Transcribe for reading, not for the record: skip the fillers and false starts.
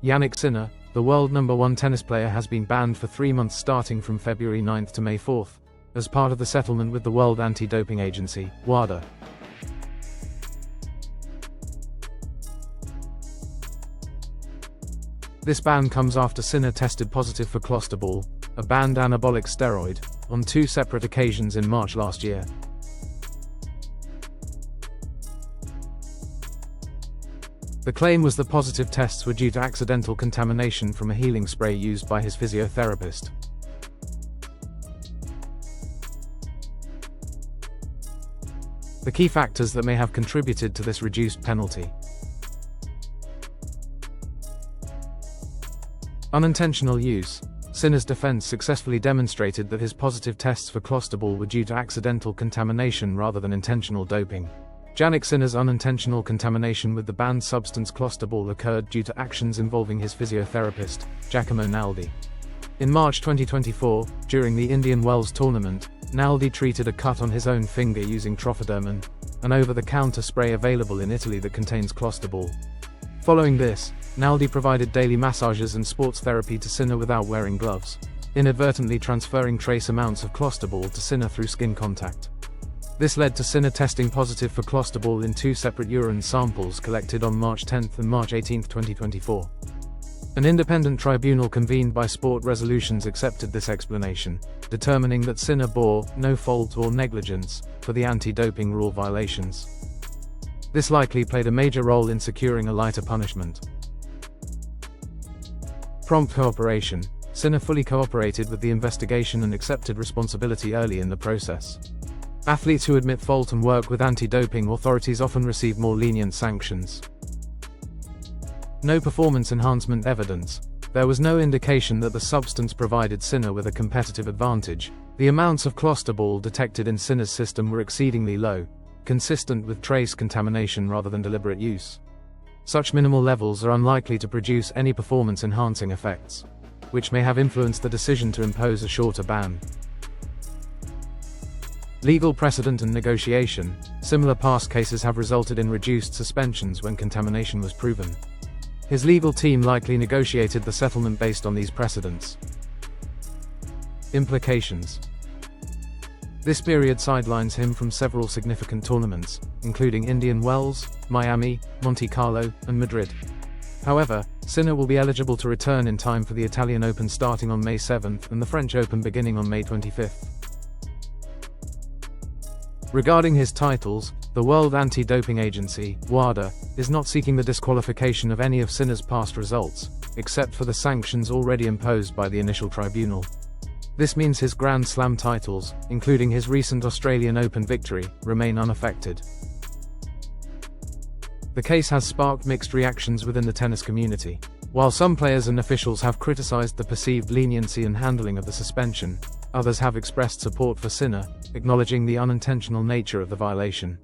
Jannik Sinner, the world #1 tennis player, has been banned for 3 months starting from February 9 to May 4, as part of the settlement with the World Anti-Doping Agency, WADA. This ban comes after Sinner tested positive for clostebol, a banned anabolic steroid, on 2 separate occasions in March last year. The claim was the positive tests were due to accidental contamination from a healing spray used by his physiotherapist. The key factors that may have contributed to this reduced penalty: unintentional use. Sinner's defense successfully demonstrated that his positive tests for clostebol were due to accidental contamination rather than intentional doping. Jannik Sinner's unintentional contamination with the banned substance clostebol occurred due to actions involving his physiotherapist, Giacomo Naldi. In March 2024, during the Indian Wells tournament, Naldi treated a cut on his own finger using trophadurmin, an over-the-counter spray available in Italy that contains clostebol. Following this, Naldi provided daily massages and sports therapy to Sinner without wearing gloves, inadvertently transferring trace amounts of clostebol to Sinner through skin contact. This led to Sinner testing positive for clostebol in 2 separate urine samples collected on March 10 and March 18, 2024. An independent tribunal convened by Sport Resolutions accepted this explanation, determining that Sinner bore no fault or negligence for the anti-doping rule violations. This likely played a major role in securing a lighter punishment. Prompt cooperation. Sinner fully cooperated with the investigation and accepted responsibility early in the process. Athletes who admit fault and work with anti-doping authorities often receive more lenient sanctions. No performance enhancement evidence. There was no indication that the substance provided Sinner with a competitive advantage. The amounts of clostebol detected in Sinner's system were exceedingly low, consistent with trace contamination rather than deliberate use. Such minimal levels are unlikely to produce any performance-enhancing effects, which may have influenced the decision to impose a shorter ban. Legal precedent and negotiation. Similar past cases have resulted in reduced suspensions when contamination was proven. His legal team likely negotiated the settlement based on these precedents. Implications. This period sidelines him from several significant tournaments, including Indian Wells, Miami, Monte Carlo, and Madrid. However, Sinner will be eligible to return in time for the Italian Open starting on May 7 and the French Open beginning on May 25. Regarding his titles, the World Anti-Doping Agency, WADA, is not seeking the disqualification of any of Sinner's past results, except for the sanctions already imposed by the initial tribunal. This means his Grand Slam titles, including his recent Australian Open victory, remain unaffected. The case has sparked mixed reactions within the tennis community. While some players and officials have criticized the perceived leniency and handling of the suspension, others have expressed support for Sinner, acknowledging the unintentional nature of the violation.